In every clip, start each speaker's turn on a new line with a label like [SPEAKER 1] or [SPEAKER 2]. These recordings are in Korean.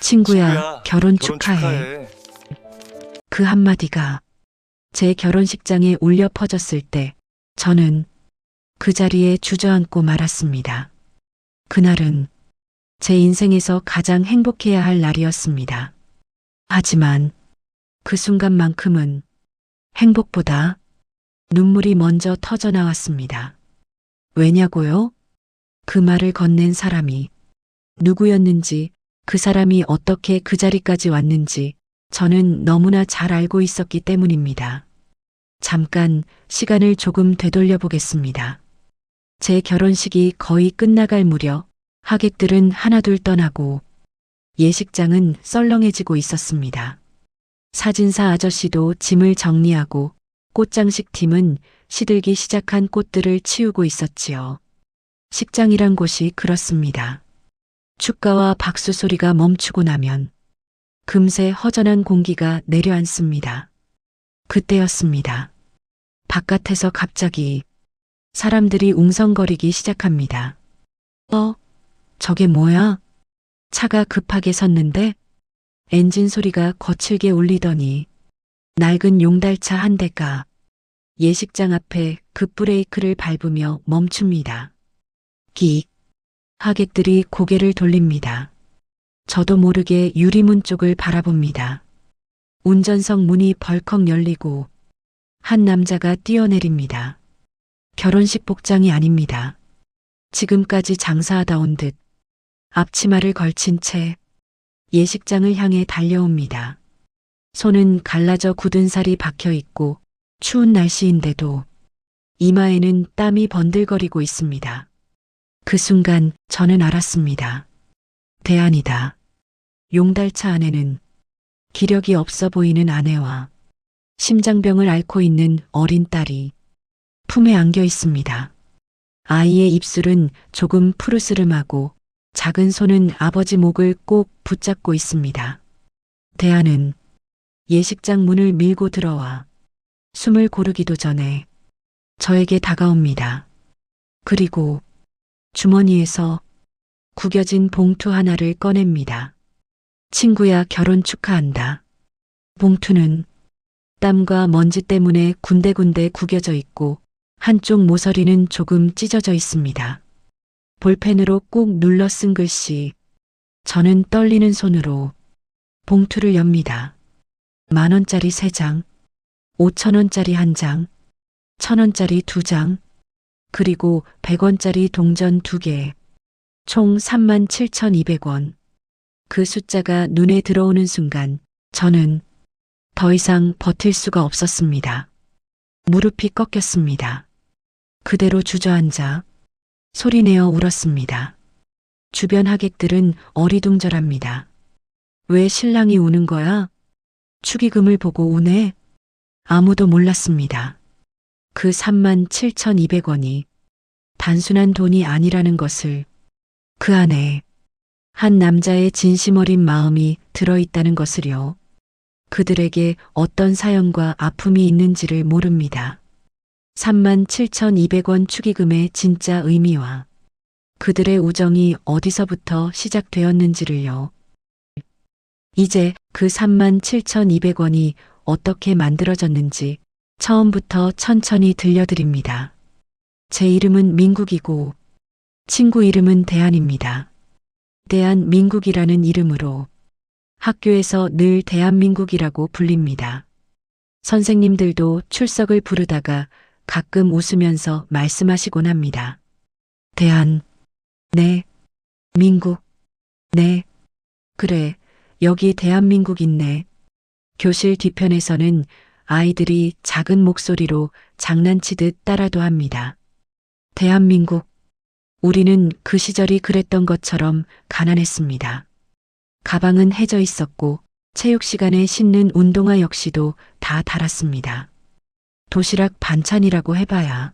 [SPEAKER 1] 친구야, 결혼 축하해. 그 한마디가 제 결혼식장에 울려 퍼졌을 때 저는 그 자리에 주저앉고 말았습니다. 그날은 제 인생에서 가장 행복해야 할 날이었습니다. 하지만 그 순간만큼은 행복보다 눈물이 먼저 터져 나왔습니다. 왜냐고요? 그 말을 건넨 사람이 누구였는지, 그 사람이 어떻게 그 자리까지 왔는지 저는 너무나 잘 알고 있었기 때문입니다. 잠깐 시간을 조금 되돌려 보겠습니다. 제 결혼식이 거의 끝나갈 무렵 하객들은 하나둘 떠나고 예식장은 썰렁해지고 있었습니다. 사진사 아저씨도 짐을 정리하고 꽃장식 팀은 시들기 시작한 꽃들을 치우고 있었지요. 식장이란 곳이 그렇습니다. 축가와 박수 소리가 멈추고 나면 금세 허전한 공기가 내려앉습니다. 그때였습니다. 바깥에서 갑자기 사람들이 웅성거리기 시작합니다. 저게 뭐야? 차가 급하게 섰는데 엔진 소리가 거칠게 울리더니 낡은 용달차 한 대가 예식장 앞에 급브레이크를 밟으며 멈춥니다. 끽. 하객들이 고개를 돌립니다. 저도 모르게 유리문 쪽을 바라봅니다. 운전석 문이 벌컥 열리고 한 남자가 뛰어내립니다. 결혼식 복장이 아닙니다. 지금까지 장사하다 온 듯 앞치마를 걸친 채 예식장을 향해 달려옵니다. 손은 갈라져 굳은 살이 박혀 있고 추운 날씨인데도 이마에는 땀이 번들거리고 있습니다. 그 순간 저는 알았습니다. 대안이다. 용달차 안에는 기력이 없어 보이는 아내와 심장병을 앓고 있는 어린 딸이 품에 안겨 있습니다. 아이의 입술은 조금 푸르스름하고 작은 손은 아버지 목을 꼭 붙잡고 있습니다. 대안은 예식장 문을 밀고 들어와 숨을 고르기도 전에 저에게 다가옵니다. 그리고 주머니에서 구겨진 봉투 하나를 꺼냅니다. 친구야, 결혼 축하한다. 봉투는 땀과 먼지 때문에 군데군데 구겨져 있고 한쪽 모서리는 조금 찢어져 있습니다. 볼펜으로 꾹 눌러 쓴 글씨. 저는 떨리는 손으로 봉투를 엽니다. 10,000원짜리 3장, 5,000원짜리 1장, 1,000원짜리 2장, 그리고 100원짜리 동전 2개, 총 37,200원. 그 숫자가 눈에 들어오는 순간 저는 더 이상 버틸 수가 없었습니다. 무릎이 꺾였습니다. 그대로 주저앉아 소리내어 울었습니다. 주변 하객들은 어리둥절합니다. 왜 신랑이 우는 거야? 축의금을 보고 우네? 아무도 몰랐습니다. 그 37,200원이 단순한 돈이 아니라는 것을, 그 안에 한 남자의 진심 어린 마음이 들어있다는 것을요. 그들에게 어떤 사연과 아픔이 있는지를 모릅니다. 37,200원 축의금의 진짜 의미와 그들의 우정이 어디서부터 시작되었는지를요. 이제 그 37,200원이 어떻게 만들어졌는지 처음부터 천천히 들려드립니다. 제 이름은 민국이고 친구 이름은 대안입니다. 대한민국이라는 이름으로 학교에서 늘 대한민국이라고 불립니다. 선생님들도 출석을 부르다가 가끔 웃으면서 말씀하시곤 합니다. 대한, 네, 민국, 네, 그래, 여기 대한민국 있네. 교실 뒤편에서는 아이들이 작은 목소리로 장난치듯 따라도 합니다. 대한민국, 우리는 그 시절이 그랬던 것처럼 가난했습니다. 가방은 해져 있었고 체육 시간에 신는 운동화 역시도 다 닳았습니다. 도시락 반찬이라고 해봐야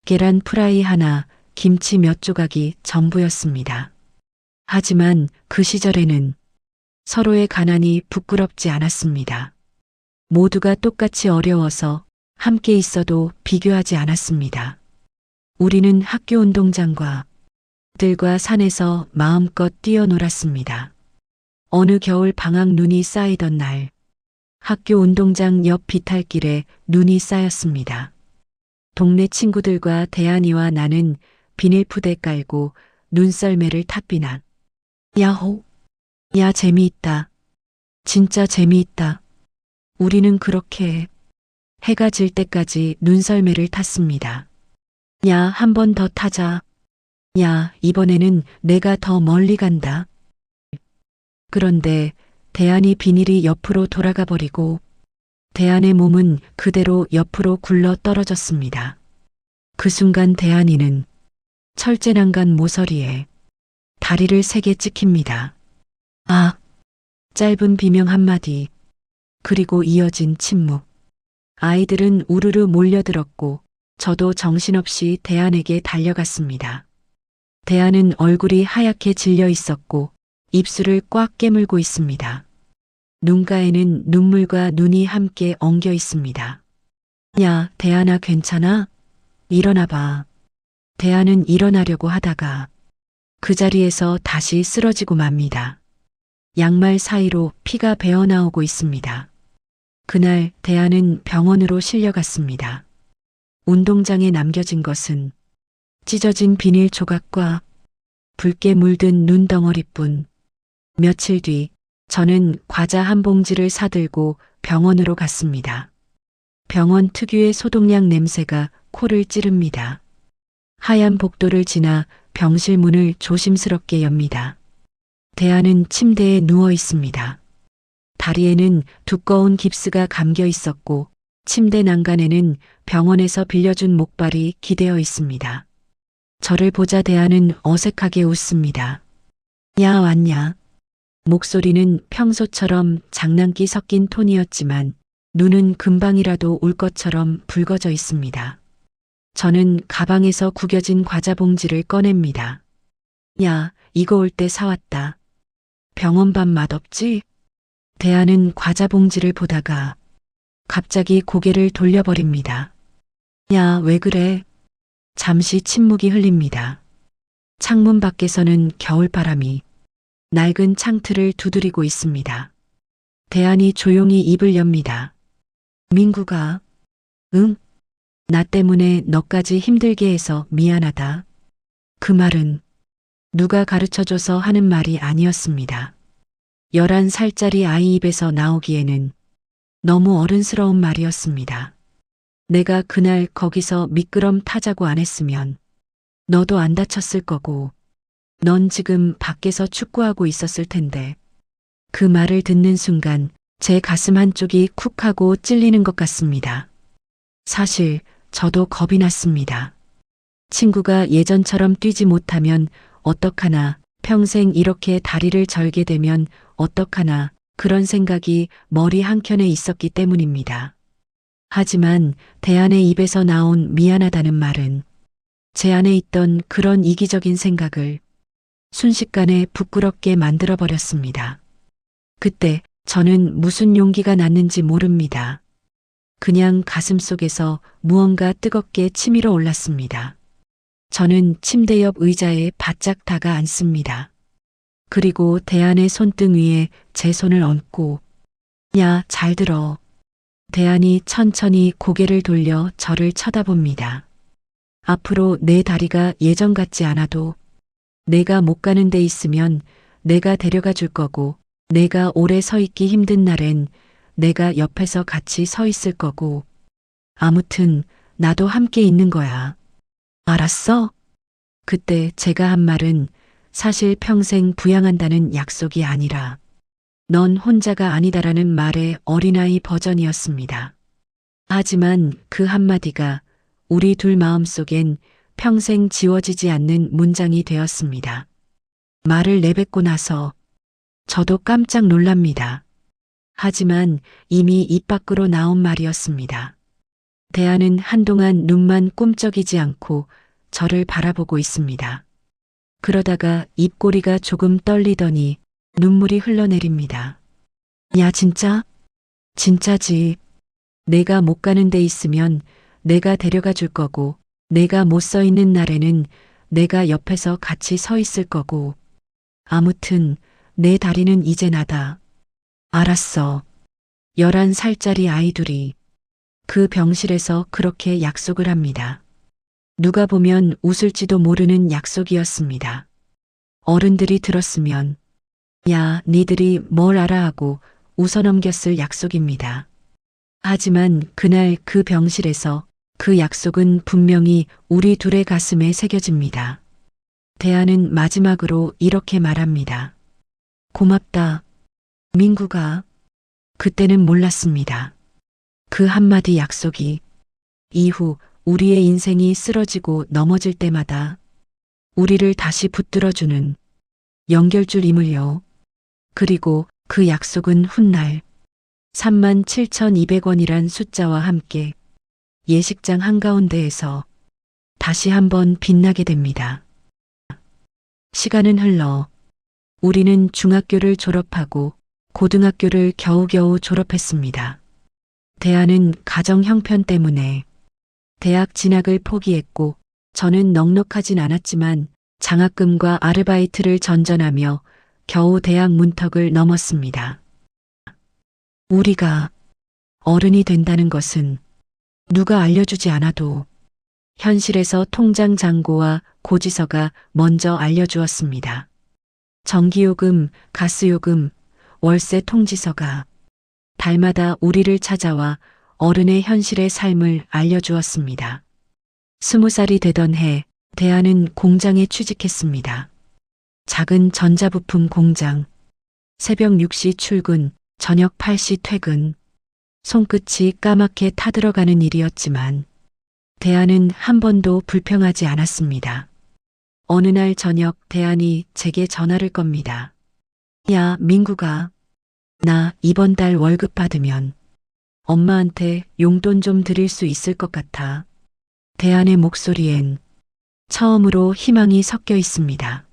[SPEAKER 1] 계란 프라이 하나, 김치 몇 조각이 전부였습니다. 하지만 그 시절에는 서로의 가난이 부끄럽지 않았습니다. 모두가 똑같이 어려워서 함께 있어도 비교하지 않았습니다. 우리는 학교 운동장과 들과 산에서 마음껏 뛰어놀았습니다. 어느 겨울 방학 눈이 쌓이던 날, 학교 운동장 옆 비탈길에 눈이 쌓였습니다. 동네 친구들과 대한이와 나는 비닐푸대 깔고 눈썰매를 탔비나. 야호! 야, 재미있다. 진짜 재미있다. 우리는 그렇게 해가 질 때까지 눈썰매를 탔습니다. 야, 한 번 더 타자. 야, 이번에는 내가 더 멀리 간다. 그런데 대한이 비닐이 옆으로 돌아가 버리고 대한의 몸은 그대로 옆으로 굴러 떨어졌습니다. 그 순간 대한이는 철제난간 모서리에 다리를 세게 찍힙니다. 아! 짧은 비명 한마디, 그리고 이어진 침묵. 아이들은 우르르 몰려들었고 저도 정신없이 대한에게 달려갔습니다. 대한은 얼굴이 하얗게 질려 있었고 입술을 꽉 깨물고 있습니다. 눈가에는 눈물과 눈이 함께 엉겨 있습니다. 야, 대한아, 괜찮아? 일어나 봐. 대한은 일어나려고 하다가 그 자리에서 다시 쓰러지고 맙니다. 양말 사이로 피가 배어나오고 있습니다. 그날 대한은 병원으로 실려갔습니다. 운동장에 남겨진 것은 찢어진 비닐 조각과 붉게 물든 눈덩어리뿐. 며칠 뒤 저는 과자 한 봉지를 사들고 병원으로 갔습니다. 병원 특유의 소독약 냄새가 코를 찌릅니다. 하얀 복도를 지나 병실 문을 조심스럽게 엽니다. 대한은 침대에 누워 있습니다. 다리에는 두꺼운 깁스가 감겨 있었고 침대 난간에는 병원에서 빌려준 목발이 기대어 있습니다. 저를 보자 대한은 어색하게 웃습니다. 야, 왔냐? 목소리는 평소처럼 장난기 섞인 톤이었지만 눈은 금방이라도 울 것처럼 붉어져 있습니다. 저는 가방에서 구겨진 과자 봉지를 꺼냅니다. 야, 이거 올 때 사왔다. 병원 밥 맛없지? 대한은 과자 봉지를 보다가 갑자기 고개를 돌려버립니다. 야, 왜 그래? 잠시 침묵이 흘립니다. 창문 밖에서는 겨울바람이 낡은 창틀을 두드리고 있습니다. 대한이 조용히 입을 엽니다. 민구가, 응? 나 때문에 너까지 힘들게 해서 미안하다. 그 말은 누가 가르쳐줘서 하는 말이 아니었습니다. 11살짜리 아이 입에서 나오기에는 너무 어른스러운 말이었습니다. 내가 그날 거기서 미끄럼 타자고 안 했으면 너도 안 다쳤을 거고 넌 지금 밖에서 축구하고 있었을 텐데. 그 말을 듣는 순간 제 가슴 한쪽이 쿡 하고 찔리는 것 같습니다. 사실 저도 겁이 났습니다. 친구가 예전처럼 뛰지 못하면 어떡하나, 평생 이렇게 다리를 절게 되면 어떡하나, 그런 생각이 머리 한켠에 있었기 때문입니다. 하지만 대한의 입에서 나온 미안하다는 말은 제 안에 있던 그런 이기적인 생각을 순식간에 부끄럽게 만들어버렸습니다. 그때 저는 무슨 용기가 났는지 모릅니다. 그냥 가슴속에서 무언가 뜨겁게 치밀어 올랐습니다. 저는 침대 옆 의자에 바짝 다가 앉습니다. 그리고 대한의 손등 위에 제 손을 얹고, 야, 잘 들어. 대한이 천천히 고개를 돌려 저를 쳐다봅니다. 앞으로 내 다리가 예전 같지 않아도 내가 못 가는 데 있으면 내가 데려가 줄 거고, 내가 오래 서 있기 힘든 날엔 내가 옆에서 같이 서 있을 거고, 아무튼 나도 함께 있는 거야. 알았어? 그때 제가 한 말은 사실 평생 부양한다는 약속이 아니라 넌 혼자가 아니다라는 말의 어린아이 버전이었습니다. 하지만 그 한마디가 우리 둘 마음속엔 평생 지워지지 않는 문장이 되었습니다. 말을 내뱉고 나서 저도 깜짝 놀랍니다. 하지만 이미 입 밖으로 나온 말이었습니다. 대한은 한동안 눈만 꿈쩍이지 않고 저를 바라보고 있습니다. 그러다가 입꼬리가 조금 떨리더니 눈물이 흘러내립니다. 야, 진짜? 진짜지. 내가 못 가는 데 있으면 내가 데려가 줄 거고, 내가 못 서 있는 날에는 내가 옆에서 같이 서 있을 거고, 아무튼 내 다리는 이제 나다. 알았어. 11살짜리 아이들이 그 병실에서 그렇게 약속을 합니다. 누가 보면 웃을지도 모르는 약속이었습니다. 어른들이 들었으면 야, 니들이 뭘 알아 하고 웃어넘겼을 약속입니다. 하지만 그날 그 병실에서 그 약속은 분명히 우리 둘의 가슴에 새겨집니다. 대하는 마지막으로 이렇게 말합니다. 고맙다. 민구가. 그때는 몰랐습니다. 그 한마디 약속이 이후 우리의 인생이 쓰러지고 넘어질 때마다 우리를 다시 붙들어주는 연결줄임을요. 그리고 그 약속은 훗날 37,200원이란 숫자와 함께 예식장 한가운데에서 다시 한번 빛나게 됩니다. 시간은 흘러 우리는 중학교를 졸업하고 고등학교를 겨우겨우 졸업했습니다. 대하는 가정 형편 때문에 대학 진학을 포기했고 저는 넉넉하진 않았지만 장학금과 아르바이트를 전전하며 겨우 대학 문턱을 넘었습니다. 우리가 어른이 된다는 것은 누가 알려주지 않아도 현실에서 통장 잔고와 고지서가 먼저 알려주었습니다. 전기요금, 가스요금, 월세 통지서가 달마다 우리를 찾아와 어른의 현실의 삶을 알려주었습니다. 20살이 되던 해 대하는 공장에 취직했습니다. 작은 전자부품 공장. 새벽 6시 출근, 저녁 8시 퇴근. 손끝이 까맣게 타들어가는 일이었지만 대하는 한 번도 불평하지 않았습니다. 어느 날 저녁 대한이 제게 전화를 겁니다. 야, 민구가. 나 이번 달 월급 받으면 엄마한테 용돈 좀 드릴 수 있을 것 같아. 대한의 목소리엔 처음으로 희망이 섞여 있습니다.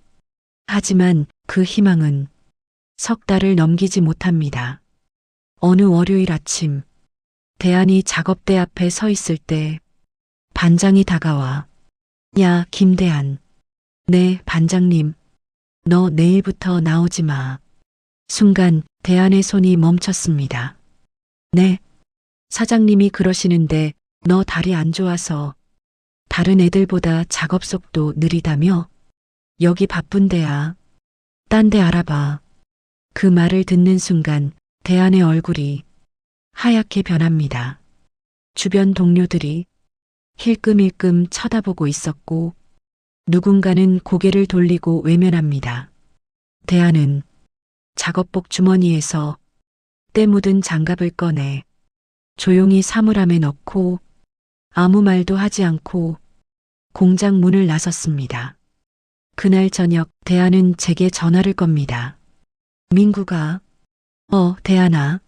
[SPEAKER 1] 하지만 그 희망은 석 달을 넘기지 못합니다. 어느 월요일 아침, 대한이 작업대 앞에 서 있을 때 반장이 다가와 야, 김대한. 네, 반장님. 너 내일부터 나오지 마. 순간 대한의 손이 멈췄습니다. 네. 사장님이 그러시는데 너 다리 안 좋아서 다른 애들보다 작업 속도 느리다며? 여기 바쁜데야. 딴 데 알아봐. 그 말을 듣는 순간 대한의 얼굴이 하얗게 변합니다. 주변 동료들이 힐끔힐끔 쳐다보고 있었고 누군가는 고개를 돌리고 외면합니다. 대한은 작업복 주머니에서 때 묻은 장갑을 꺼내 조용히 사물함에 넣고 아무 말도 하지 않고 공장 문을 나섰습니다. 그날 저녁 대한은 제게 전화를 겁니다. 민구가. 대한아.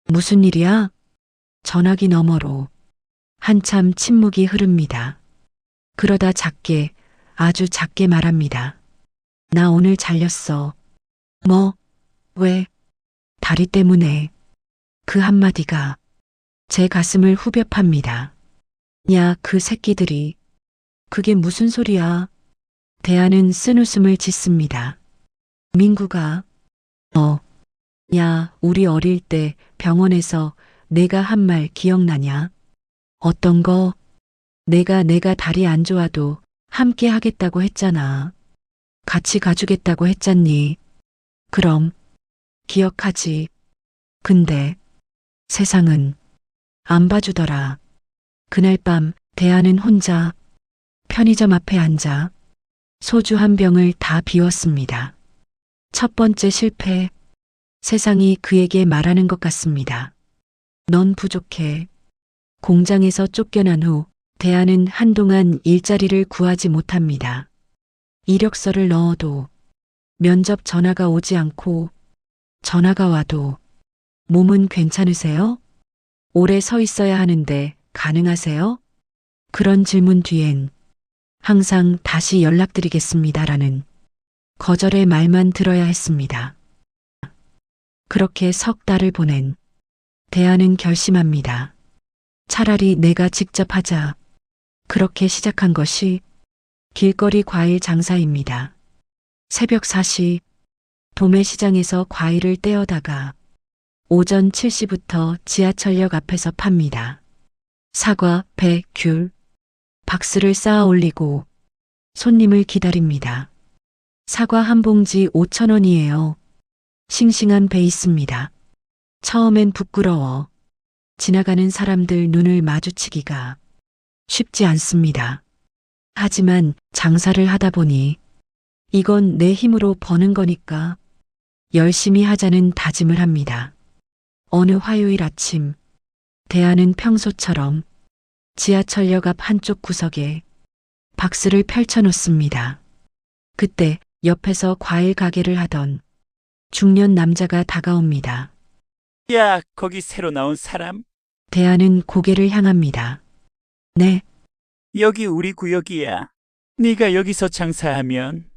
[SPEAKER 1] 무슨 일이야? 전화기 너머로 한참 침묵이 흐릅니다. 그러다 작게, 아주 작게 말합니다. 나 오늘 잘렸어. 뭐? 왜? 다리 때문에. 그 한마디가 제 가슴을 후벼 팝니다. 야, 그 새끼들이. 그게 무슨 소리야? 대한은 쓴웃음을 짓습니다. 민구가. 야, 우리 어릴 때 병원에서 내가 한 말 기억나냐? 어떤 거? 내가 다리 안 좋아도 함께 하겠다고 했잖아. 같이 가주겠다고 했잖니. 그럼 기억하지. 근데 세상은 안 봐주더라. 그날 밤 대한은 혼자 편의점 앞에 앉아 소주 한 병을 다 비웠습니다. 첫 번째 실패. 세상이 그에게 말하는 것 같습니다. 넌 부족해. 공장에서 쫓겨난 후 대한은 한동안 일자리를 구하지 못합니다. 이력서를 넣어도 면접 전화가 오지 않고 전화가 와도 몸은 괜찮으세요? 오래 서 있어야 하는데 가능하세요? 그런 질문 뒤엔 항상 다시 연락드리겠습니다라는 거절의 말만 들어야 했습니다. 그렇게 석 달을 보낸 대한은 결심합니다. 차라리 내가 직접 하자. 그렇게 시작한 것이 길거리 과일 장사입니다. 새벽 4시 도매시장에서 과일을 떼어다가 오전 7시부터 지하철역 앞에서 팝니다. 사과, 배, 귤, 박스를 쌓아 올리고 손님을 기다립니다. 사과 한 봉지 5,000원이에요. 싱싱한 배 있습니다. 처음엔 부끄러워 지나가는 사람들 눈을 마주치기가 쉽지 않습니다. 하지만 장사를 하다 보니 이건 내 힘으로 버는 거니까 열심히 하자는 다짐을 합니다. 어느 화요일 아침, 대안은 평소처럼 지하철역 앞 한쪽 구석에 박스를 펼쳐놓습니다. 그때 옆에서 과일 가게를 하던 중년 남자가 다가옵니다.
[SPEAKER 2] 야, 거기 새로 나온 사람?
[SPEAKER 1] 대안은 고개를 향합니다. 네,
[SPEAKER 2] 여기 우리 구역이야. 네가 여기서 장사하면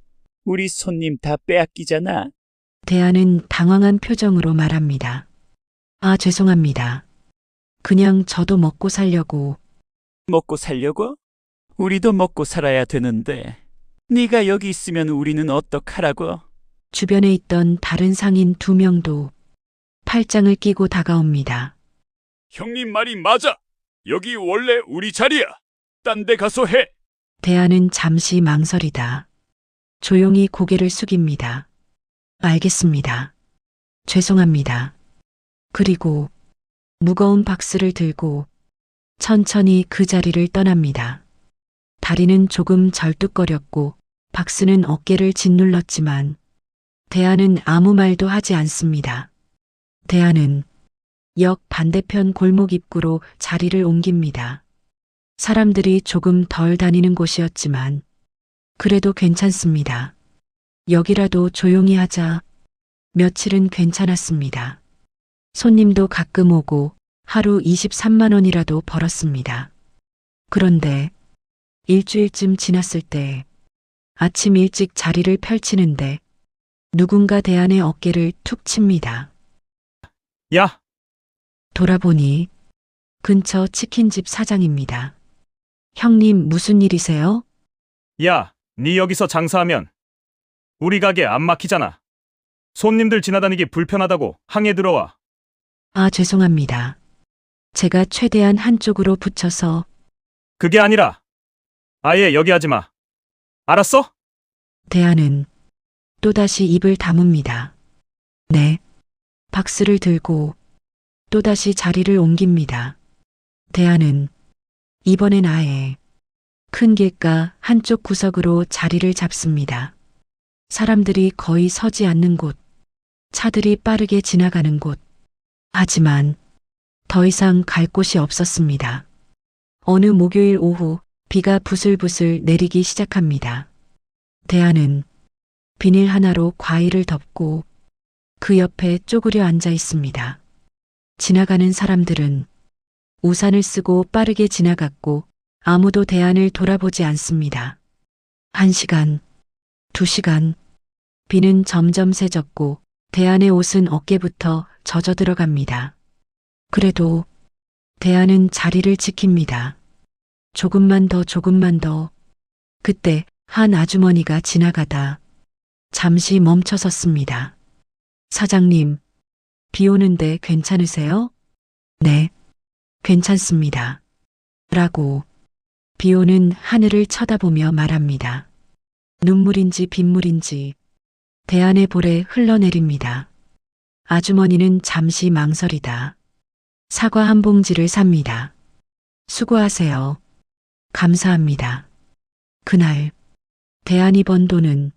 [SPEAKER 2] 우리 손님 다 빼앗기잖아.
[SPEAKER 1] 대안은 당황한 표정으로 말합니다. 아, 죄송합니다. 그냥 저도 먹고 살려고.
[SPEAKER 2] 먹고 살려고? 우리도 먹고 살아야 되는데 네가 여기 있으면 우리는 어떡하라고?
[SPEAKER 1] 주변에 있던 다른 상인 2명도 팔짱을 끼고 다가옵니다.
[SPEAKER 2] 형님 말이 맞아. 여기 원래 우리 자리야. 딴 데 가서 해.
[SPEAKER 1] 대안은 잠시 망설이다 조용히 고개를 숙입니다. 알겠습니다. 죄송합니다. 그리고 무거운 박스를 들고 천천히 그 자리를 떠납니다. 다리는 조금 절뚝거렸고 박스는 어깨를 짓눌렀지만 대안은 아무 말도 하지 않습니다. 대안은 역 반대편 골목 입구로 자리를 옮깁니다. 사람들이 조금 덜 다니는 곳이었지만 그래도 괜찮습니다. 여기라도 조용히 하자. 며칠은 괜찮았습니다. 손님도 가끔 오고 하루 23만 원이라도 벌었습니다. 그런데 일주일쯤 지났을 때 아침 일찍 자리를 펼치는데 누군가 대안의 어깨를 툭 칩니다.
[SPEAKER 3] 야,
[SPEAKER 1] 돌아보니 근처 치킨집 사장입니다. 형님 무슨 일이세요?
[SPEAKER 3] 야, 네 여기서 장사하면 우리 가게 안 막히잖아. 손님들 지나다니기 불편하다고 항해 들어와.
[SPEAKER 1] 아, 죄송합니다. 제가 최대한 한쪽으로 붙여서.
[SPEAKER 3] 그게 아니라 아예 여기 하지 마. 알았어?
[SPEAKER 1] 대안은 또다시 입을 다뭅니다. 네. 박스를 들고 또다시 자리를 옮깁니다. 대안은 이번엔 아예 큰 길가 한쪽 구석으로 자리를 잡습니다. 사람들이 거의 서지 않는 곳, 차들이 빠르게 지나가는 곳. 하지만 더 이상 갈 곳이 없었습니다. 어느 목요일 오후 비가 부슬부슬 내리기 시작합니다. 대안은 비닐 하나로 과일을 덮고 그 옆에 쪼그려 앉아 있습니다. 지나가는 사람들은 우산을 쓰고 빠르게 지나갔고 아무도 대안을 돌아보지 않습니다. 1시간, 2시간, 비는 점점 세졌고 대안의 옷은 어깨부터 젖어 들어갑니다. 그래도 대안은 자리를 지킵니다. 조금만 더, 조금만 더. 그때 한 아주머니가 지나가다 잠시 멈춰 섰습니다. 사장님, 비 오는데 괜찮으세요? 네, 괜찮습니다. 라고 비 오는 하늘을 쳐다보며 말합니다. 눈물인지 빗물인지 대안의 볼에 흘러내립니다. 아주머니는 잠시 망설이다 사과 한 봉지를 삽니다. 수고하세요. 감사합니다. 그날 대안이 번 돈은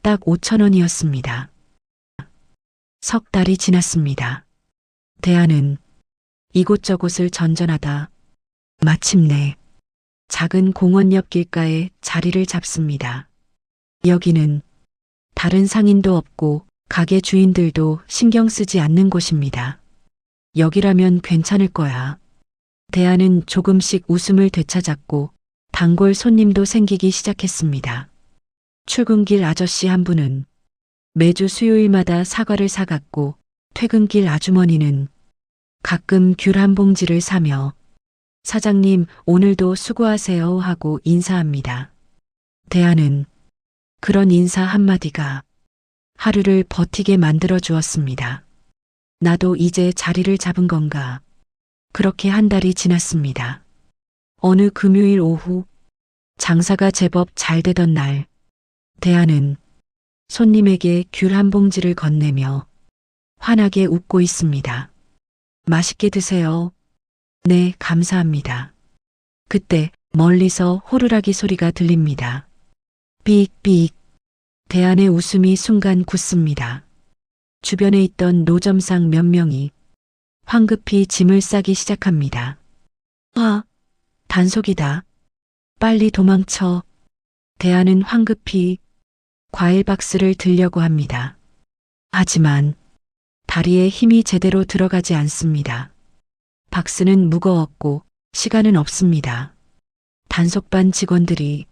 [SPEAKER 1] 딱 5,000원이었습니다. 석 달이 지났습니다. 대안은 이곳저곳을 전전하다 마침내 작은 공원 옆 길가에 자리를 잡습니다. 여기는 다른 상인도 없고 가게 주인들도 신경 쓰지 않는 곳입니다. 여기라면 괜찮을 거야. 대안은 조금씩 웃음을 되찾았고 단골 손님도 생기기 시작했습니다. 출근길 아저씨 한 분은 매주 수요일마다 사과를 사갔고 퇴근길 아주머니는 가끔 귤 한 봉지를 사며 사장님 오늘도 수고하세요 하고 인사합니다. 대안은 그런 인사 한마디가 하루를 버티게 만들어 주었습니다. 나도 이제 자리를 잡은 건가. 그렇게 한 달이 지났습니다. 어느 금요일 오후, 장사가 제법 잘 되던 날, 대하는 손님에게 귤 한 봉지를 건네며 환하게 웃고 있습니다. 맛있게 드세요. 네, 감사합니다. 그때 멀리서 호루라기 소리가 들립니다. 삑삑. 대한의 웃음이 순간 굳습니다. 주변에 있던 노점상 몇 명이 황급히 짐을 싸기 시작합니다. 아, 단속이다. 빨리 도망쳐. 대한은 황급히 과일 박스를 들려고 합니다. 하지만 다리에 힘이 제대로 들어가지 않습니다. 박스는 무거웠고 시간은 없습니다. 단속반 직원들이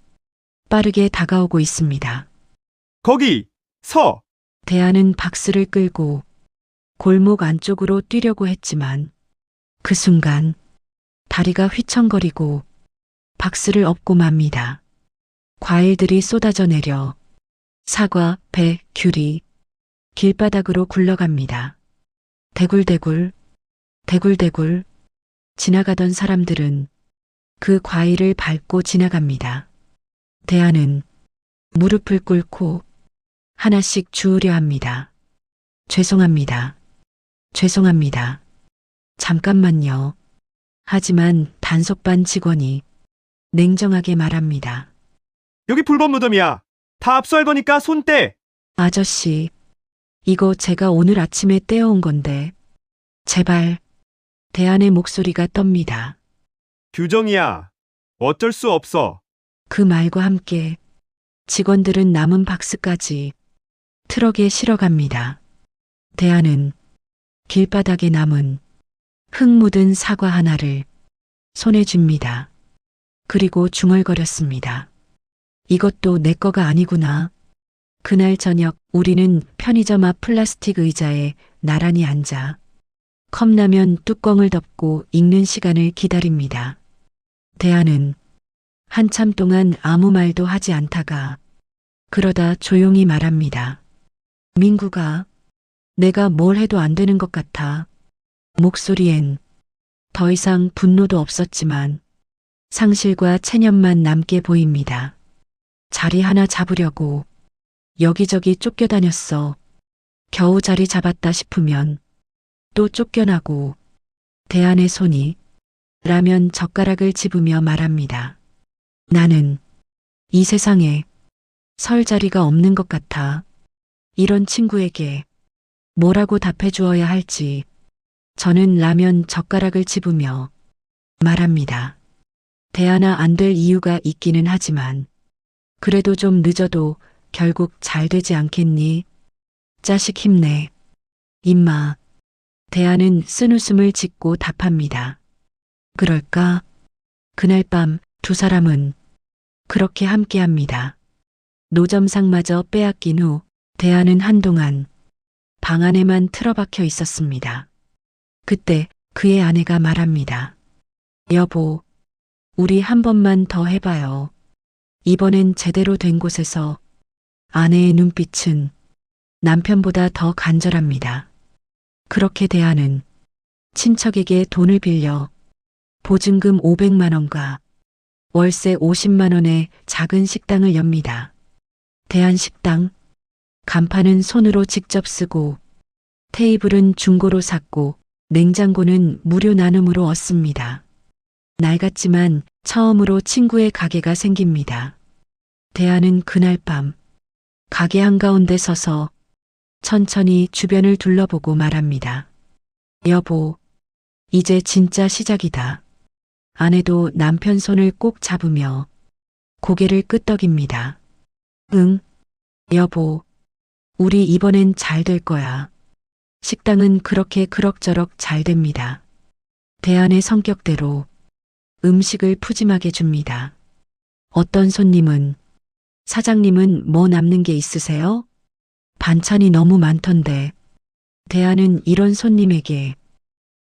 [SPEAKER 1] 빠르게 다가오고 있습니다.
[SPEAKER 4] 거기 서!
[SPEAKER 1] 대한은 박스를 끌고 골목 안쪽으로 뛰려고 했지만 그 순간 다리가 휘청거리고 박스를 업고 맙니다. 과일들이 쏟아져 내려 사과, 배, 귤이 길바닥으로 굴러갑니다. 대굴대굴, 대굴대굴. 지나가던 사람들은 그 과일을 밟고 지나갑니다. 대한은 무릎을 꿇고 하나씩 주우려 합니다. 죄송합니다. 죄송합니다. 잠깐만요. 하지만 단속반 직원이 냉정하게 말합니다.
[SPEAKER 4] 여기 불법 무덤이야. 다 압수할 거니까 손 떼!
[SPEAKER 1] 아저씨, 이거 제가 오늘 아침에 떼어온 건데, 제발. 대한의 목소리가 떱니다.
[SPEAKER 4] 규정이야. 어쩔 수 없어.
[SPEAKER 1] 그 말과 함께 직원들은 남은 박스까지 트럭에 실어갑니다. 대한은 길바닥에 남은 흙 묻은 사과 하나를 손에 줍니다. 그리고 중얼거렸습니다. 이것도 내 거가 아니구나. 그날 저녁 우리는 편의점 앞 플라스틱 의자에 나란히 앉아 컵라면 뚜껑을 덮고 익는 시간을 기다립니다. 대한은 한참 동안 아무 말도 하지 않다가 그러다 조용히 말합니다. 민구가 내가 뭘 해도 안 되는 것 같아. 목소리엔 더 이상 분노도 없었지만 상실과 체념만 남게 보입니다. 자리 하나 잡으려고 여기저기 쫓겨다녔어. 겨우 자리 잡았다 싶으면 또 쫓겨나고 대한의 손이 라면 젓가락을 집으며 말합니다. 나는 이 세상에 설 자리가 없는 것 같아. 이런 친구에게 뭐라고 답해 주어야 할지 저는 라면 젓가락을 집으며 말합니다. 대하나 안 될 이유가 있기는 하지만 그래도 좀 늦어도 결국 잘 되지 않겠니? 자식 힘내. 임마. 대하는 쓴웃음을 짓고 답합니다. 그럴까? 그날 밤 두 사람은 그렇게 함께합니다. 노점상마저 빼앗긴 후 대하는 한동안 방 안에만 틀어박혀 있었습니다. 그때 그의 아내가 말합니다. 여보, 우리 한 번만 더 해봐요. 이번엔 제대로 된 곳에서. 아내의 눈빛은 남편보다 더 간절합니다. 그렇게 대하는 친척에게 돈을 빌려 보증금 500만 원과 월세 50만 원의 작은 식당을 엽니다. 대한식당. 간판은 손으로 직접 쓰고 테이블은 중고로 샀고 냉장고는 무료 나눔으로 얻습니다. 낡았지만 처음으로 친구의 가게가 생깁니다. 대하는 그날 밤 가게 한가운데 서서 천천히 주변을 둘러보고 말합니다. 여보, 이제 진짜 시작이다. 아내도 남편 손을 꼭 잡으며 고개를 끄덕입니다. 응, 여보, 우리 이번엔 잘 될 거야. 식당은 그렇게 그럭저럭 잘 됩니다. 대한의 성격대로 음식을 푸짐하게 줍니다. 어떤 손님은 사장님은 뭐 남는 게 있으세요? 반찬이 너무 많던데. 대하는 이런 손님에게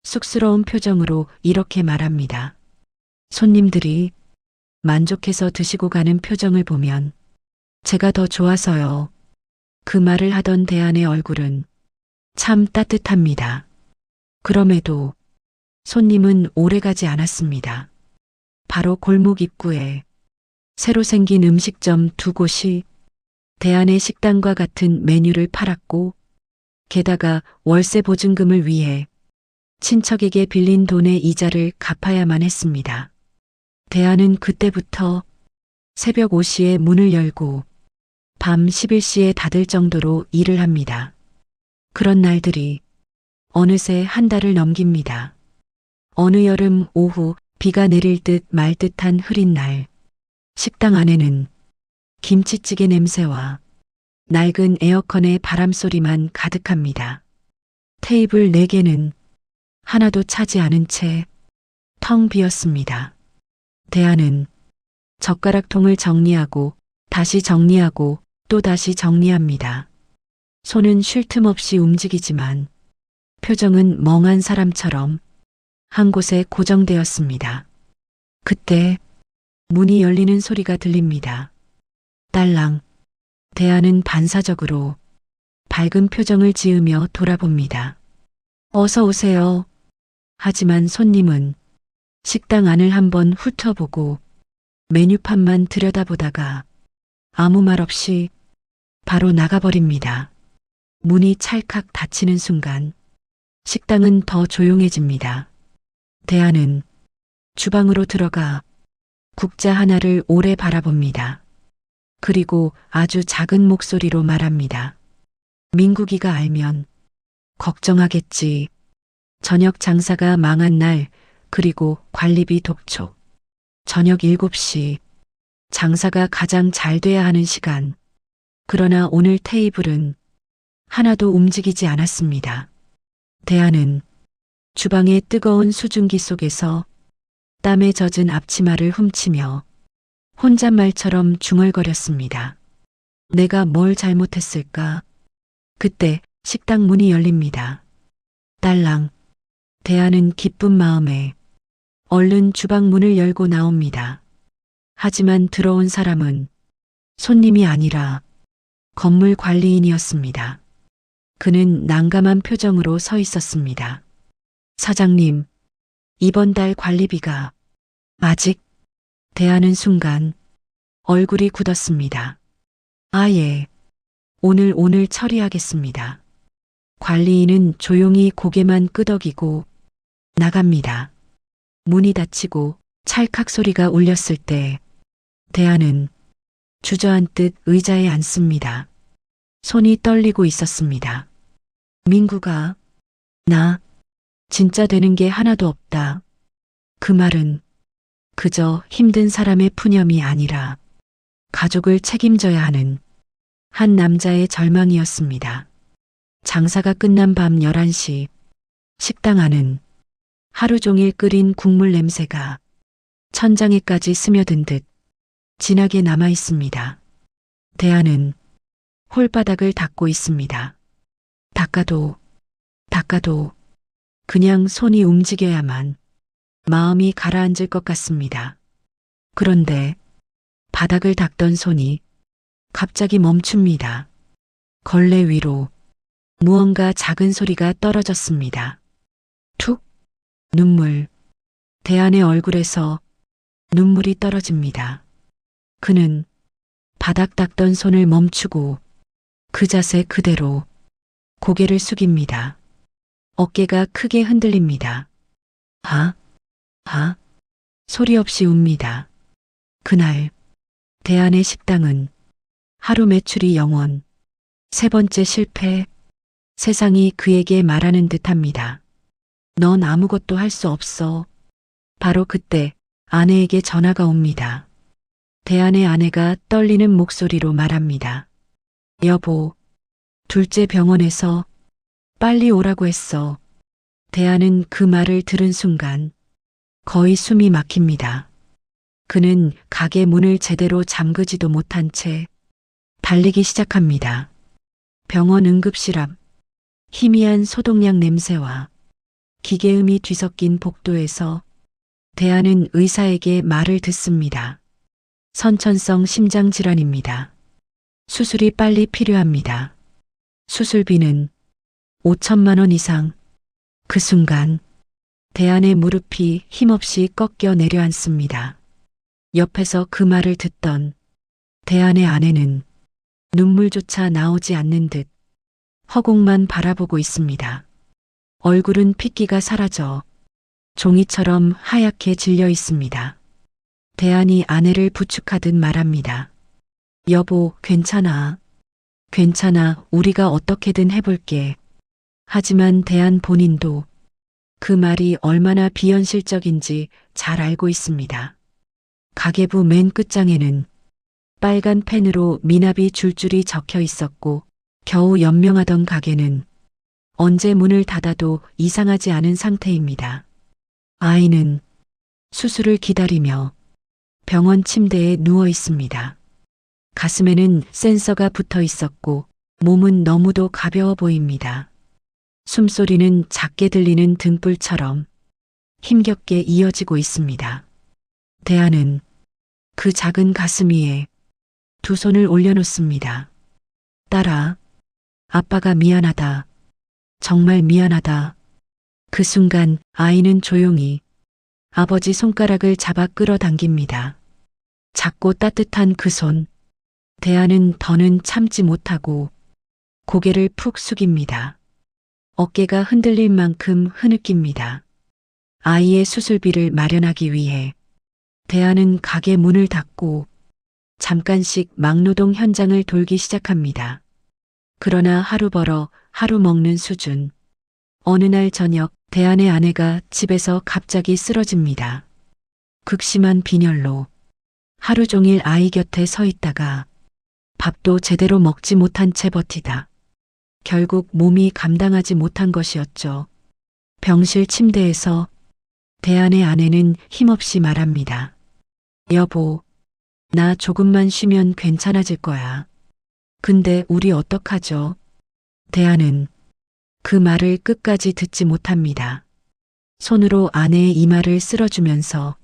[SPEAKER 1] 쑥스러운 표정으로 이렇게 말합니다. 손님들이 만족해서 드시고 가는 표정을 보면 제가 더 좋아서요. 그 말을 하던 대안의 얼굴은 참 따뜻합니다. 그럼에도 손님은 오래가지 않았습니다. 바로 골목 입구에 새로 생긴 음식점 두 곳이 대안의 식당과 같은 메뉴를 팔았고, 게다가 월세 보증금을 위해 친척에게 빌린 돈의 이자를 갚아야만 했습니다. 대안은 그때부터 새벽 5시에 문을 열고 밤 11시에 닫을 정도로 일을 합니다. 그런 날들이 어느새 한 달을 넘깁니다. 어느 여름 오후 비가 내릴 듯 말 듯한 흐린 날, 식당 안에는 김치찌개 냄새와 낡은 에어컨의 바람소리만 가득합니다. 테이블 4개는 하나도 차지 않은 채 텅 비었습니다. 대안은 젓가락통을 정리하고 다시 정리하고 또 다시 정리합니다. 손은 쉴 틈 없이 움직이지만 표정은 멍한 사람처럼 한 곳에 고정되었습니다. 그때 문이 열리는 소리가 들립니다. 딸랑. 대안은 반사적으로 밝은 표정을 지으며 돌아봅니다. 어서 오세요. 하지만 손님은 식당 안을 한번 훑어보고 메뉴판만 들여다보다가 아무 말 없이 바로 나가버립니다. 문이 찰칵 닫히는 순간 식당은 더 조용해집니다. 대안은 주방으로 들어가 국자 하나를 오래 바라봅니다. 그리고 아주 작은 목소리로 말합니다. 민국이가 알면 걱정하겠지. 저녁 장사가 망한 날, 그리고 관리비 독촉. 저녁 7시. 장사가 가장 잘 돼야 하는 시간. 그러나 오늘 테이블은 하나도 움직이지 않았습니다. 대안은 주방의 뜨거운 수증기 속에서 땀에 젖은 앞치마를 훔치며 혼잣말처럼 중얼거렸습니다. 내가 뭘 잘못했을까? 그때 식당 문이 열립니다. 딸랑. 대안은 기쁜 마음에 얼른 주방 문을 열고 나옵니다. 하지만 들어온 사람은 손님이 아니라 건물 관리인이었습니다. 그는 난감한 표정으로 서 있었습니다. 사장님, 이번 달 관리비가 아직. 대안은 순간 얼굴이 굳었습니다. 아, 예. 오늘 처리하겠습니다. 관리인은 조용히 고개만 끄덕이고 나갑니다. 문이 닫히고 찰칵 소리가 울렸을 때 대안은 주저앉듯 의자에 앉습니다. 손이 떨리고 있었습니다. 민구가, 나 진짜 되는 게 하나도 없다. 그 말은 그저 힘든 사람의 푸념이 아니라 가족을 책임져야 하는 한 남자의 절망이었습니다. 장사가 끝난 밤 11시, 식당 안은 하루 종일 끓인 국물 냄새가 천장에까지 스며든 듯 진하게 남아 있습니다. 대안은 홀바닥을 닦고 있습니다. 닦아도 그냥 손이 움직여야만 마음이 가라앉을 것 같습니다. 그런데 바닥을 닦던 손이 갑자기 멈춥니다. 걸레 위로 무언가 작은 소리가 떨어졌습니다. 툭. 눈물. 대안의 얼굴에서 눈물이 떨어집니다. 그는 바닥 닦던 손을 멈추고 그 자세 그대로 고개를 숙입니다. 어깨가 크게 흔들립니다. 소리 없이 웁니다. 그날 대안의 식당은 하루 매출이 0원, 3번째 실패, 세상이 그에게 말하는 듯합니다. 넌 아무것도 할 수 없어. 바로 그때 아내에게 전화가 옵니다. 대안의 아내가 떨리는 목소리로 말합니다. 여보, 둘째 병원에서 빨리 오라고 했어. 대안은 그 말을 들은 순간 거의 숨이 막힙니다. 그는 가게 문을 제대로 잠그지도 못한 채 달리기 시작합니다. 병원 응급실 앞 희미한 소독약 냄새와 기계음이 뒤섞인 복도에서 대안은 의사에게 말을 듣습니다. 선천성 심장질환입니다. 수술이 빨리 필요합니다. 수술비는 5천만 원 이상. 그 순간 대안의 무릎이 힘없이 꺾여 내려앉습니다. 옆에서 그 말을 듣던 대안의 아내는 눈물조차 나오지 않는 듯 허공만 바라보고 있습니다. 얼굴은 핏기가 사라져 종이처럼 하얗게 질려 있습니다. 대안이 아내를 부축하듯 말합니다. 여보, 괜찮아. 괜찮아. 우리가 어떻게든 해볼게. 하지만 대안 본인도 그 말이 얼마나 비현실적인지 잘 알고 있습니다. 가계부 맨 끝장에는 빨간 펜으로 미납이 줄줄이 적혀 있었고 겨우 연명하던 가게는 언제 문을 닫아도 이상하지 않은 상태입니다. 아이는 수술을 기다리며 병원 침대에 누워 있습니다. 가슴에는 센서가 붙어 있었고 몸은 너무도 가벼워 보입니다. 숨소리는 작게 들리는 등불처럼 힘겹게 이어지고 있습니다. 대안은 그 작은 가슴 위에 두 손을 올려놓습니다. 딸아, 아빠가 미안하다. 정말 미안하다. 그 순간 아이는 조용히 아버지 손가락을 잡아 끌어당깁니다. 작고 따뜻한 그 손. 대안은 더는 참지 못하고 고개를 푹 숙입니다. 어깨가 흔들릴 만큼 흐느낍니다. 아이의 수술비를 마련하기 위해 대안은 가게 문을 닫고 잠깐씩 막노동 현장을 돌기 시작합니다. 그러나 하루 벌어 하루 먹는 수준. 어느 날 저녁 대안의 아내가 집에서 갑자기 쓰러집니다. 극심한 빈혈로 하루 종일 아이 곁에 서 있다가 밥도 제대로 먹지 못한 채 버티다. 결국 몸이 감당하지 못한 것이었죠. 병실 침대에서 대안의 아내는 힘없이 말합니다. 여보, 나 조금만 쉬면 괜찮아질 거야. 근데 우리 어떡하죠? 대안은 그 말을 끝까지 듣지 못합니다. 손으로 아내의 이마를 쓸어주면서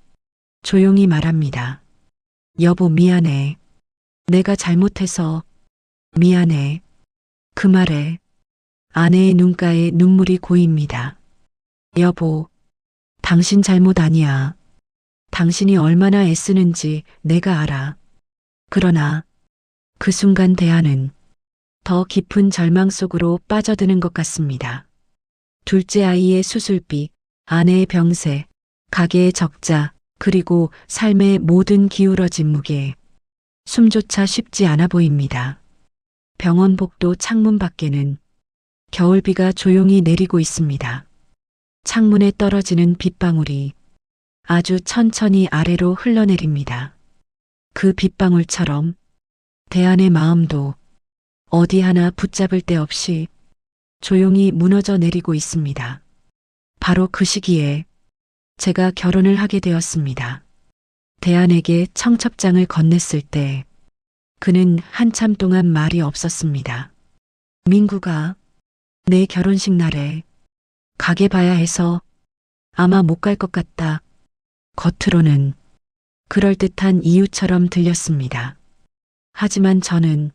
[SPEAKER 1] 조용히 말합니다. 여보, 미안해. 내가 잘못해서 미안해. 그 말에 아내의 눈가에 눈물이 고입니다. 여보, 당신 잘못 아니야. 당신이 얼마나 애쓰는지 내가 알아. 그러나 그 순간 대안은 더 깊은 절망 속으로 빠져드는 것 같습니다. 둘째 아이의 수술비, 아내의 병세, 가게의 적자, 그리고 삶의 모든 기울어진 무게. 숨조차 쉽지 않아 보입니다. 병원 복도 창문 밖에는 겨울비가 조용히 내리고 있습니다. 창문에 떨어지는 빗방울이 아주 천천히 아래로 흘러내립니다. 그 빗방울처럼 대안의 마음도 어디 하나 붙잡을 데 없이 조용히 무너져 내리고 있습니다. 바로 그 시기에 제가 결혼을 하게 되었습니다. 대안에게 청첩장을 건넸을 때 그는 한참 동안 말이 없었습니다. 민구가 내 결혼식 날에 가게 봐야 해서 아마 못 갈 것 같다. 겉으로는 그럴듯한 이유처럼 들렸습니다. 하지만 저는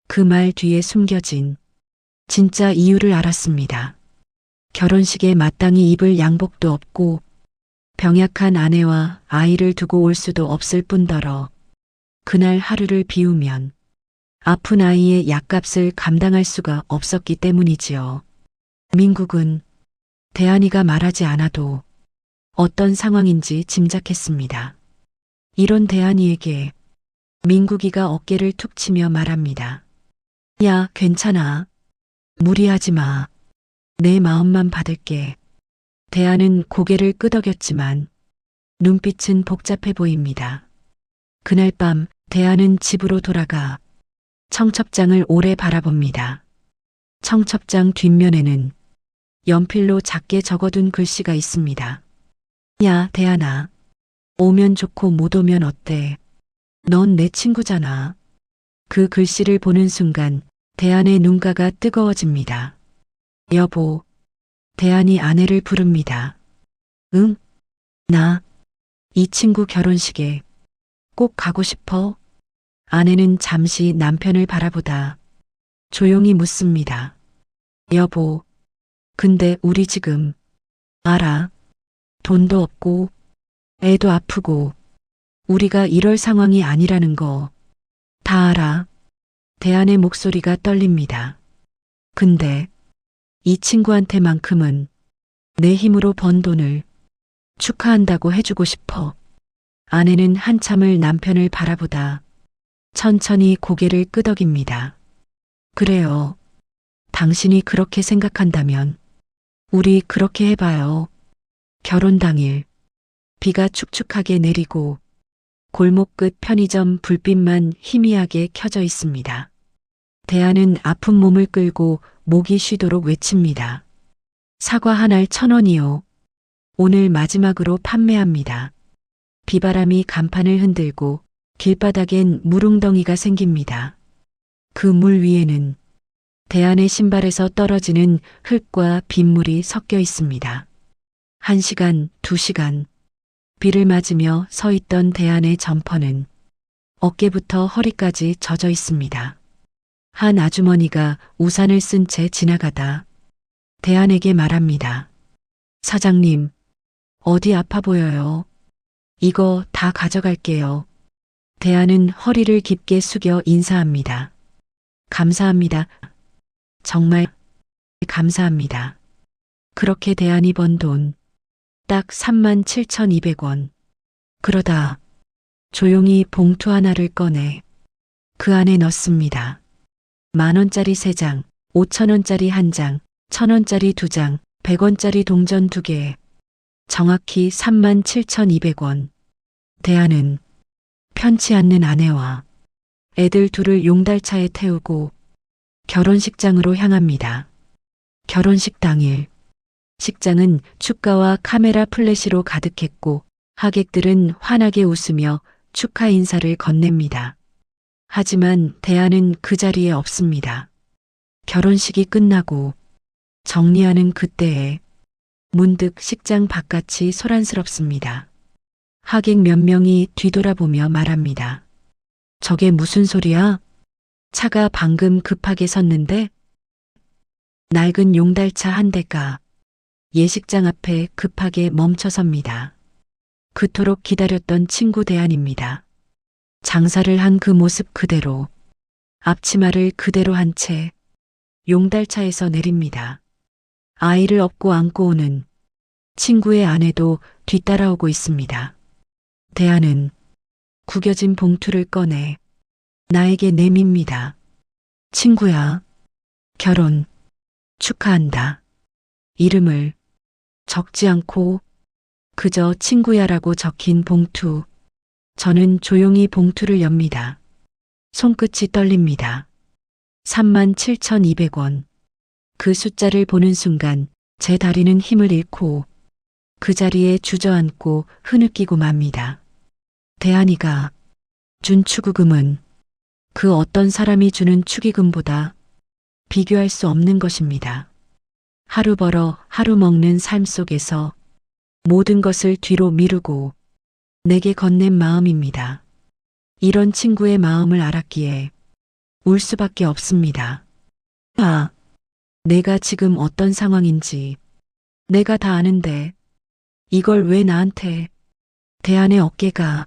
[SPEAKER 1] 그 말 뒤에 숨겨진 진짜 이유를 알았습니다. 결혼식에 마땅히 입을 양복도 없고 병약한 아내와 아이를 두고 올 수도 없을 뿐더러 그날 하루를 비우면 아픈 아이의 약값을 감당할 수가 없었기 때문이지요. 민국은 대안이가 말하지 않아도 어떤 상황인지 짐작했습니다. 이런 대안이에게 민국이가 어깨를 툭 치며 말합니다. 야, 괜찮아. 무리하지 마. 내 마음만 받을게. 대안은 고개를 끄덕였지만 눈빛은 복잡해 보입니다. 그날 밤 대안은 집으로 돌아가 청첩장을 오래 바라봅니다. 청첩장 뒷면에는 연필로 작게 적어둔 글씨가 있습니다. 야, 대안아. 오면 좋고 못 오면 어때? 넌 내 친구잖아. 그 글씨를 보는 순간 대안의 눈가가 뜨거워집니다. 여보. 대안이 아내를 부릅니다. 응? 나 이 친구 결혼식에 꼭 가고 싶어. 아내는 잠시 남편을 바라보다 조용히 묻습니다. 여보, 근데 우리 지금 알아. 돈도 없고 애도 아프고 우리가 이럴 상황이 아니라는 거 다 알아. 대안의 목소리가 떨립니다. 근데 이 친구한테만큼은 내 힘으로 번 돈을 축하한다고 해주고 싶어. 아내는 한참을 남편을 바라보다 천천히 고개를 끄덕입니다. 그래요. 당신이 그렇게 생각한다면 우리 그렇게 해봐요. 결혼 당일 비가 축축하게 내리고 골목 끝 편의점 불빛만 희미하게 켜져 있습니다. 대안은 아픈 몸을 끌고 목이 쉬도록 외칩니다. 사과 한 알 1,000원이요. 오늘 마지막으로 판매합니다. 비바람이 간판을 흔들고 길바닥엔 물웅덩이가 생깁니다. 그 물 위에는 대안의 신발에서 떨어지는 흙과 빗물이 섞여 있습니다. 1시간, 2시간, 비를 맞으며 서 있던 대안의 점퍼는 어깨부터 허리까지 젖어 있습니다. 한 아주머니가 우산을 쓴 채 지나가다 대안에게 말합니다. 사장님, 어디 아파 보여요? 이거 다 가져갈게요. 대안은 허리를 깊게 숙여 인사합니다. 감사합니다. 정말 감사합니다. 그렇게 대안이 번 돈 딱 37,200원. 그러다 조용히 봉투 하나를 꺼내 그 안에 넣습니다. 10,000원짜리 3장, 5,000원짜리 1장, 1,000원짜리 2장, 100원짜리 동전 2개. 정확히 37,200원. 대안은 편치 않는 아내와 애들 둘을 용달차에 태우고 결혼식장으로 향합니다. 결혼식 당일 식장은 축가와 카메라 플래시로 가득했고 하객들은 환하게 웃으며 축하 인사를 건넵니다. 하지만 대안은 그 자리에 없습니다. 결혼식이 끝나고 정리하는 그때에 문득 식장 바깥이 소란스럽습니다. 하객 몇 명이 뒤돌아보며 말합니다. 저게 무슨 소리야? 차가 방금 급하게 섰는데? 낡은 용달차 한 대가 예식장 앞에 급하게 멈춰섭니다. 그토록 기다렸던 친구 대안입니다. 장사를 한 그 모습 그대로, 앞치마를 그대로 한 채 용달차에서 내립니다. 아이를 업고 안고 오는 친구의 아내도 뒤따라오고 있습니다. 대안은 구겨진 봉투를 꺼내 나에게 내밉니다. 친구야, 결혼 축하한다. 이름을 적지 않고 그저 친구야라고 적힌 봉투. 저는 조용히 봉투를 엽니다. 손끝이 떨립니다. 37,200원. 그 숫자를 보는 순간 제 다리는 힘을 잃고 그 자리에 주저앉고 흐느끼고 맙니다. 대안이가 준 축의금은 그 어떤 사람이 주는 축의금보다 비교할 수 없는 것입니다. 하루 벌어 하루 먹는 삶 속에서 모든 것을 뒤로 미루고 내게 건넨 마음입니다. 이런 친구의 마음을 알았기에 울 수밖에 없습니다. 아, 내가 지금 어떤 상황인지 내가 다 아는데 이걸 왜 나한테. 대안의 어깨가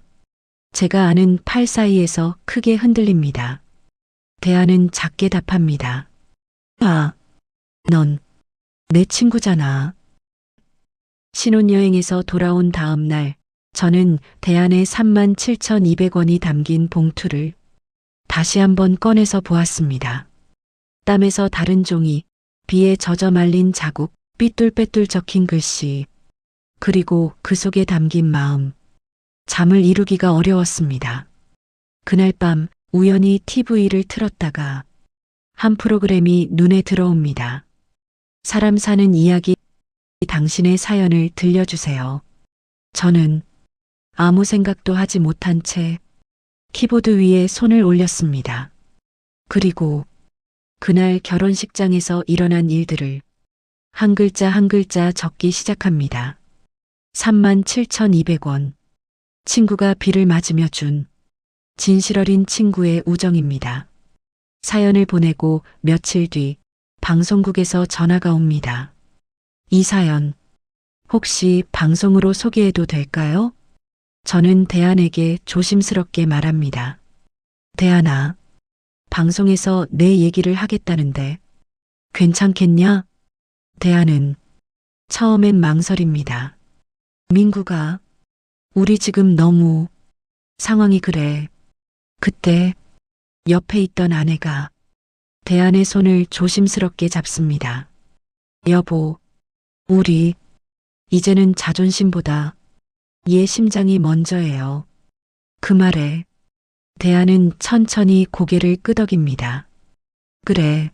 [SPEAKER 1] 제가 아는 팔 사이에서 크게 흔들립니다. 대안은 작게 답합니다. 아, 넌 내 친구잖아. 신혼여행에서 돌아온 다음 날 저는 대안의 37,200원이 담긴 봉투를 다시 한번 꺼내서 보았습니다. 땀에서 다른 종이, 비에 젖어 말린 자국, 삐뚤빼뚤 적힌 글씨, 그리고 그 속에 담긴 마음. 잠을 이루기가 어려웠습니다. 그날 밤 우연히 TV를 틀었다가 한 프로그램이 눈에 들어옵니다. 사람 사는 이야기. 당신의 사연을 들려주세요. 저는 아무 생각도 하지 못한 채 키보드 위에 손을 올렸습니다. 그리고 그날 결혼식장에서 일어난 일들을 한 글자 한 글자 적기 시작합니다. 37,200원. 친구가 비를 맞으며 준 진실 어린 친구의 우정입니다. 사연을 보내고 며칠 뒤 방송국에서 전화가 옵니다. 이 사연 혹시 방송으로 소개해도 될까요? 저는 대안에게 조심스럽게 말합니다. 대안아, 방송에서 내 얘기를 하겠다는데 괜찮겠냐? 대안은 처음엔 망설입니다. 민구가, 우리 지금 너무 상황이 그래. 그때 옆에 있던 아내가 대안의 손을 조심스럽게 잡습니다. 여보, 우리 이제는 자존심보다 얘 심장이 먼저예요. 그 말에 대안은 천천히 고개를 끄덕입니다. 그래,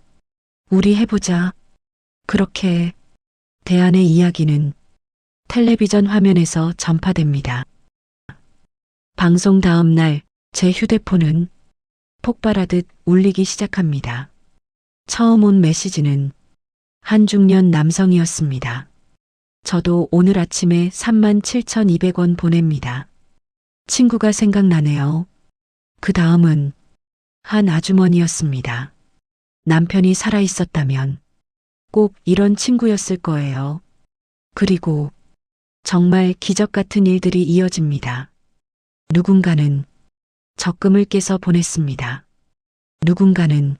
[SPEAKER 1] 우리 해보자. 그렇게 대안의 이야기는 텔레비전 화면에서 전파됩니다. 방송 다음 날 제 휴대폰은 폭발하듯 울리기 시작합니다. 처음 온 메시지는 한 중년 남성이었습니다. 저도 오늘 아침에 37,200원 보냅니다. 친구가 생각나네요. 그 다음은 한 아주머니였습니다. 남편이 살아있었다면 꼭 이런 친구였을 거예요. 그리고 정말 기적 같은 일들이 이어집니다. 누군가는 적금을 깨서 보냈습니다. 누군가는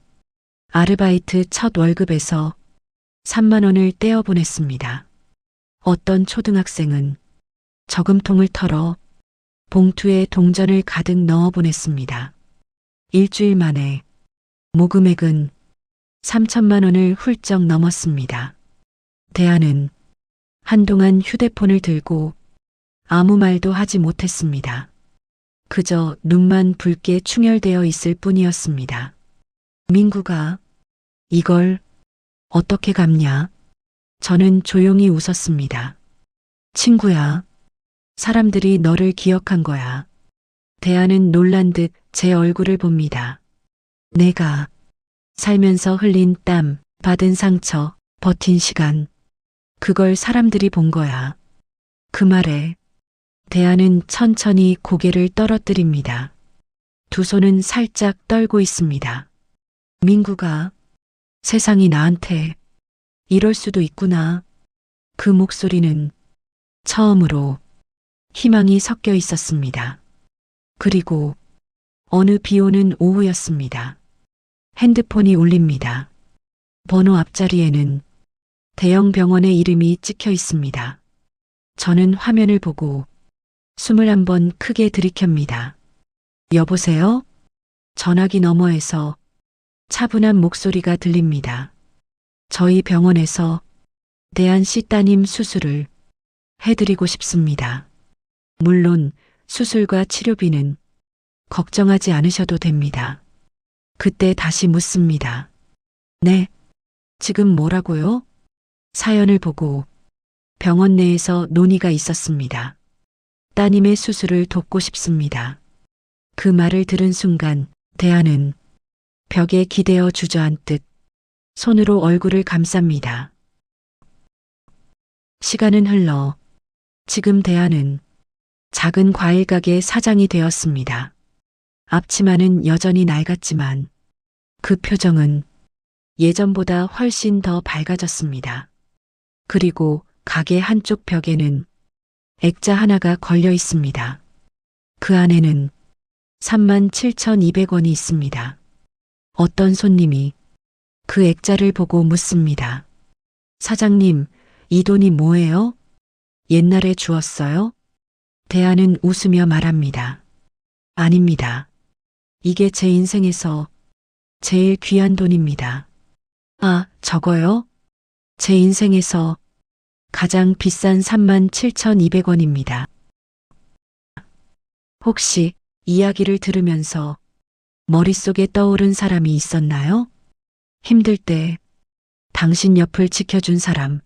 [SPEAKER 1] 아르바이트 첫 월급에서 3만 원을 떼어 보냈습니다. 어떤 초등학생은 저금통을 털어 봉투에 동전을 가득 넣어 보냈습니다. 일주일 만에 모금액은 3천만 원을 훌쩍 넘었습니다. 대안은 한동안 휴대폰을 들고 아무 말도 하지 못했습니다. 그저 눈만 붉게 충혈되어 있을 뿐이었습니다. 민구가, 이걸 어떻게 갚냐? 저는 조용히 웃었습니다. 친구야, 사람들이 너를 기억한 거야. 대안은 놀란 듯 제 얼굴을 봅니다. 내가 살면서 흘린 땀, 받은 상처, 버틴 시간, 그걸 사람들이 본 거야. 그 말에 대안은 천천히 고개를 떨어뜨립니다. 두 손은 살짝 떨고 있습니다. 민구가, 세상이 나한테 이럴 수도 있구나. 그 목소리는 처음으로 희망이 섞여 있었습니다. 그리고 어느 비 오는 오후였습니다. 핸드폰이 울립니다. 번호 앞자리에는 대형 병원의 이름이 찍혀 있습니다. 저는 화면을 보고 숨을 한번 크게 들이켭니다. 여보세요? 전화기 너머에서 차분한 목소리가 들립니다. 저희 병원에서 대안 씨 따님 수술을 해드리고 싶습니다. 물론 수술과 치료비는 걱정하지 않으셔도 됩니다. 그때 다시 묻습니다. 네, 지금 뭐라고요? 사연을 보고 병원 내에서 논의가 있었습니다. 따님의 수술을 돕고 싶습니다. 그 말을 들은 순간 대안은 벽에 기대어 주저앉듯 손으로 얼굴을 감쌉니다. 시간은 흘러 지금 대안은 작은 과일 가게 사장이 되었습니다. 앞치마는 여전히 낡았지만 그 표정은 예전보다 훨씬 더 밝아졌습니다. 그리고 가게 한쪽 벽에는 액자 하나가 걸려 있습니다. 그 안에는 37,200원이 있습니다. 어떤 손님이 그 액자를 보고 묻습니다. 사장님, 이 돈이 뭐예요? 옛날에 주었어요? 대안은 웃으며 말합니다. 아닙니다. 이게 제 인생에서 제일 귀한 돈입니다. 아, 저거요? 제 인생에서 가장 비싼 37,200원입니다. 혹시 이야기를 들으면서 머릿속에 떠오른 사람이 있었나요? 힘들 때 당신 옆을 지켜준 사람,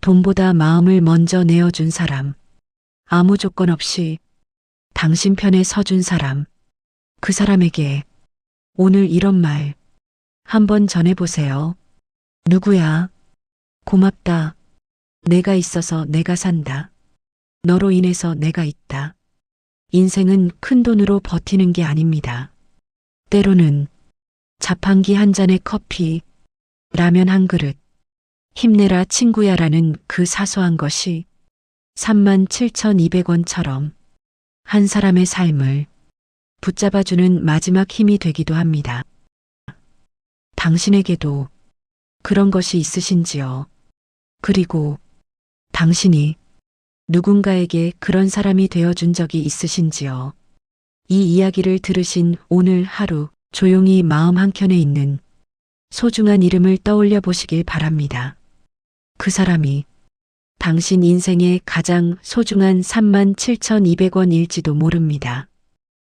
[SPEAKER 1] 돈보다 마음을 먼저 내어준 사람, 아무 조건 없이 당신 편에 서준 사람, 그 사람에게 오늘 이런 말 한번 전해보세요. 누구야? 고맙다. 내가 있어서 내가 산다. 너로 인해서 내가 있다. 인생은 큰 돈으로 버티는 게 아닙니다. 때로는 자판기 한 잔에 커피, 라면 한 그릇, 힘내라 친구야라는 그 사소한 것이 37,200원처럼 한 사람의 삶을 붙잡아주는 마지막 힘이 되기도 합니다. 당신에게도 그런 것이 있으신지요? 그리고 당신이 누군가에게 그런 사람이 되어준 적이 있으신지요? 이 이야기를 들으신 오늘 하루 조용히 마음 한켠에 있는 소중한 이름을 떠올려 보시길 바랍니다. 그 사람이 당신 인생의 가장 소중한 37,200원일지도 모릅니다.